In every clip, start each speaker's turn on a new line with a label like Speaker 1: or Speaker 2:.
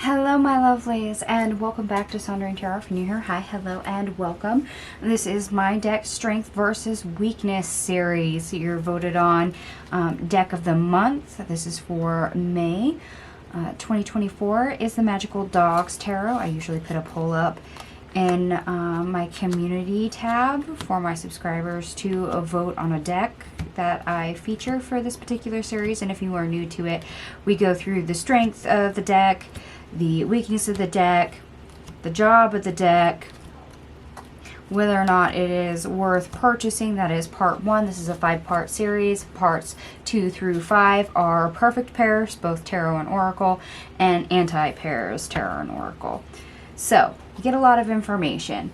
Speaker 1: Hello my lovelies, and welcome back to Sondering Tarot. If you're new here, hi, hello, and welcome. This is my deck Strength versus Weakness series. You're voted on deck of the month. This is for May 2024 is the Magical Dogs Tarot. I usually put a poll up in my community tab for my subscribers to vote on a deck that I feature for this particular series. And if you are new to it, we go through the strength of the deck, the weakness of the deck, the job of the deck, whether or not it is worth purchasing. That is part 1. This is a 5-part series. Parts 2 through 5 are perfect pairs, both tarot and oracle, and anti-pairs, tarot and oracle. So you get a lot of information,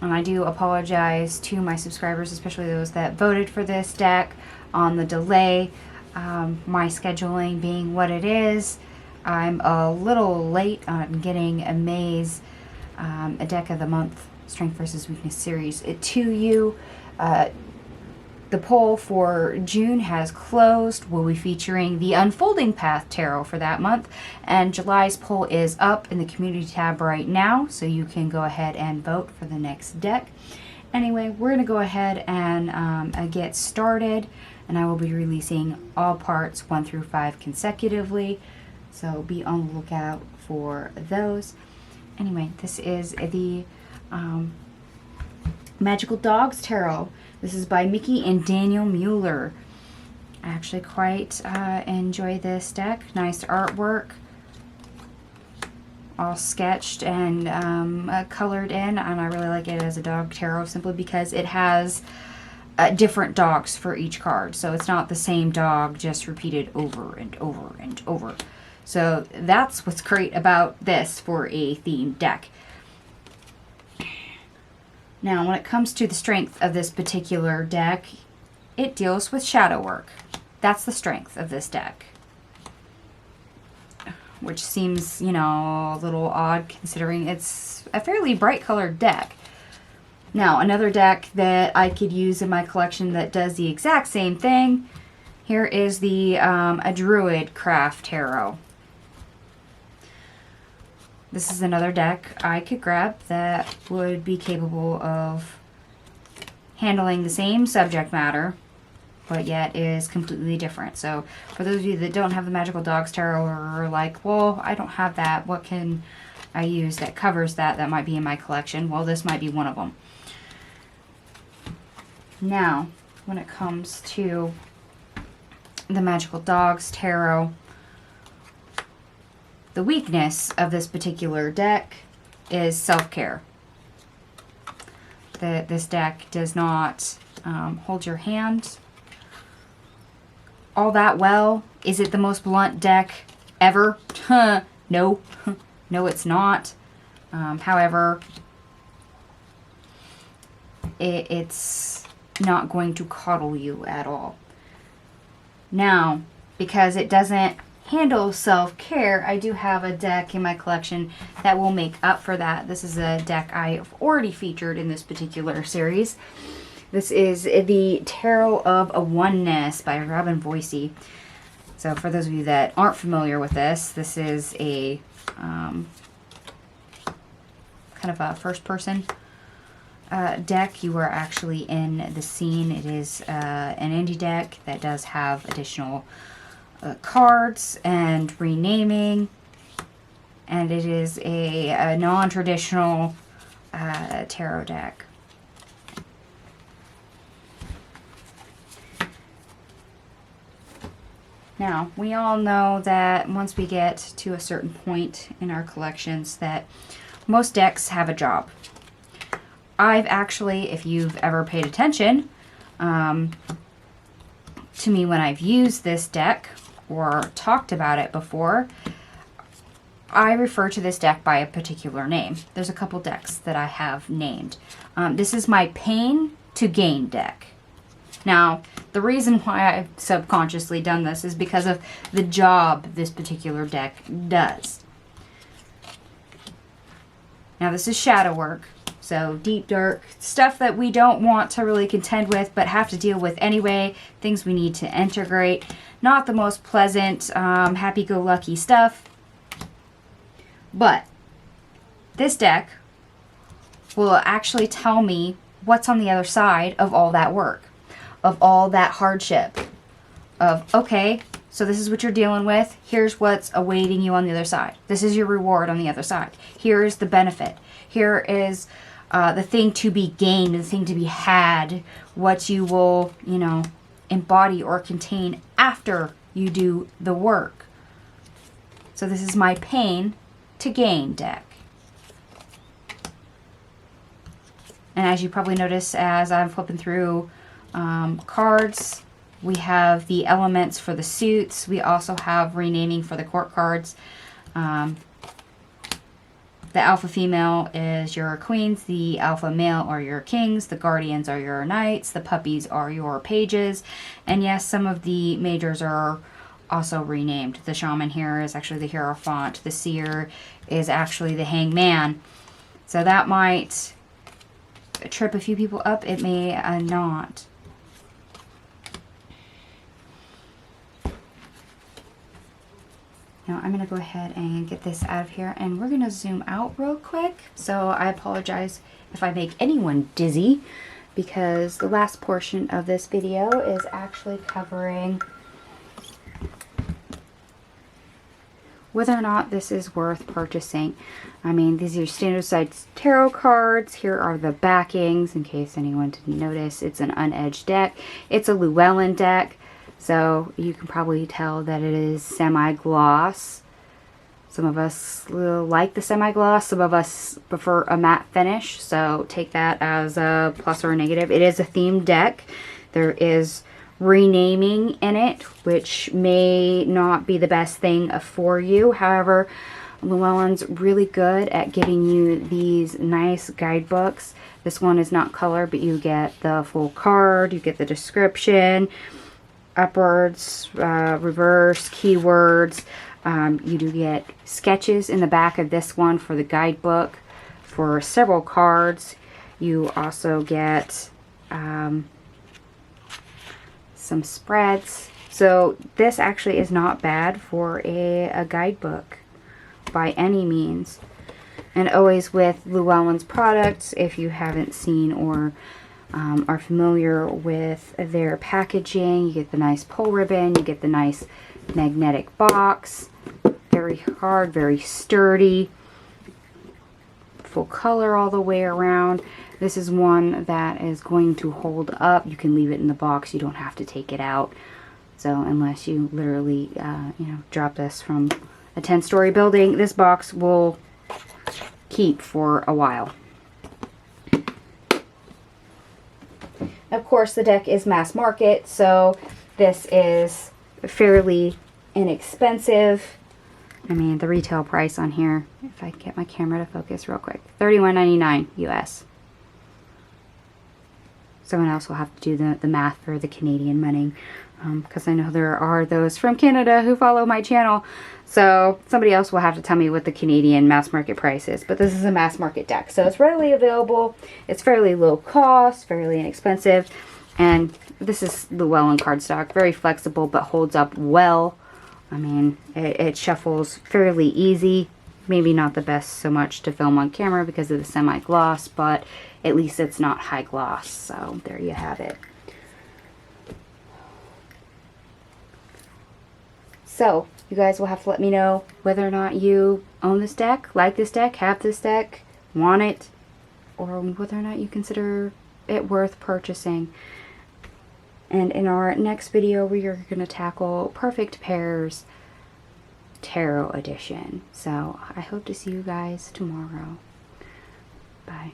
Speaker 1: and I do apologize to my subscribers, especially those that voted for this deck, on the delay. My scheduling being what it is, I'm a little late on getting a May's a deck of the month Strength versus Weakness series to you. The poll for June has closed. We'll be featuring the Unfolding Path Tarot for that month, and July's poll is up in the community tab right now, so you can go ahead and vote for the next deck. Anyway, we're going to go ahead and get started, and I will be releasing all parts 1 through 5 consecutively, so be on the lookout for those. Anyway, this is the Magical Dogs Tarot. This is by Mickie and Daniel Mueller. I actually quite enjoy this deck. Nice artwork, all sketched and colored in, and I really like it as a dog tarot simply because it has different dogs for each card. So it's not the same dog just repeated over and over and over. So that's what's great about this for a themed deck. Now, when it comes to the strength of this particular deck, it deals with shadow work. That's the strength of this deck. Which seems, you know, a little odd considering it's a fairly bright colored deck. Now, another deck that I could use in my collection that does the exact same thing, here is the a Druid Craft Tarot. This is another deck I could grab that would be capable of handling the same subject matter, but yet is completely different. So for those of you that don't have the Magical Dogs Tarot, or are like, well, I don't have that, what can I use that covers that might be in my collection? Well, this might be one of them. Now, when it comes to the Magical Dogs Tarot, the weakness of this particular deck is self-care. This deck does not hold your hand all that well. Is it the most blunt deck ever? No. No, it's not. However, it's not going to coddle you at all. Now, because it doesn't handle self-care, I do have a deck in my collection that will make up for that. This is a deck I've already featured in this particular series. This is the Tarot of a Oneness by Robin Voicey. So for those of you that aren't familiar with this, this is a kind of a first-person deck. You are actually in the scene. It is an indie deck that does have additional cards and renaming, and it is a non-traditional tarot deck. Now, we all know that once we get to a certain point in our collections that most decks have a job. I've actually, if you've ever paid attention to me when I've used this deck or talked about it before, I refer to this deck by a particular name. There's a couple decks that I have named. This is my Pain to Gain deck. Now, the reason why I've subconsciously done this is because of the job this particular deck does. Now, this is shadow work. So deep, dark stuff that we don't want to really contend with, but have to deal with anyway. Things we need to integrate. Not the most pleasant, happy-go-lucky stuff. But this deck will actually tell me what's on the other side of all that work, of all that hardship, of, okay, so this is what you're dealing with. Here's what's awaiting you on the other side. This is your reward on the other side. Here is the benefit. Here is the thing to be gained, the thing to be had, what you will, you know, embody or contain after you do the work. So this is my pain to gain deck. And as you probably notice as I'm flipping through cards, we have the elements for the suits. We also have renaming for the court cards. The alpha female is your queens. The alpha male are your kings. The guardians are your knights. The puppies are your pages. And yes, some of the majors are also renamed. The shaman here is actually the hierophant. The seer is actually the hangman. So that might trip a few people up. It may not. Now I'm going to go ahead and get this out of here, and we're going to zoom out real quick. So I apologize if I make anyone dizzy, because the last portion of this video is actually covering whether or not this is worth purchasing. I mean, these are standard size tarot cards. Here are the backings, in case anyone didn't notice. It's an unedged deck. It's a Llewellyn deck. So you can probably tell that it is semi-gloss. Some of us like the semi-gloss. Some of us prefer a matte finish. So take that as a plus or a negative. It is a themed deck. There is renaming in it, which may not be the best thing for you. However, Llewellyn's really good at giving you these nice guidebooks. This one is not color, but you get the full card. You get the description, upwards, reverse, keywords. You do get sketches in the back of this one for the guidebook for several cards. You also get some spreads. So this actually is not bad for a guidebook by any means. And always with Llewellyn's products, if you haven't seen or are familiar with their packaging, you get the nice pull ribbon, you get the nice magnetic box, very hard, very sturdy, full color all the way around. This is one that is going to hold up. You can leave it in the box, you don't have to take it out. So unless you literally you know, drop this from a 10-story building, this box will keep for a while. Of course, the deck is mass market, so this is fairly inexpensive. I mean, the retail price on here, if I get my camera to focus real quick, $31.99 US. Someone else will have to do the math for the Canadian money, because I know there are those from Canada who follow my channel. So somebody else will have to tell me what the Canadian mass market price is. But this is a mass market deck. So it's readily available. It's fairly low cost, fairly inexpensive. And this is Llewellyn cardstock. Very flexible, but holds up well. I mean, it shuffles fairly easy. Maybe not the best so much to film on camera because of the semi-gloss, but at least it's not high gloss. So there you have it. So you guys will have to let me know whether or not you own this deck, like this deck, have this deck, want it, or whether or not you consider it worth purchasing. And in our next video, we are going to tackle Perfect Pairs Tarot Edition. So I hope to see you guys tomorrow. Bye.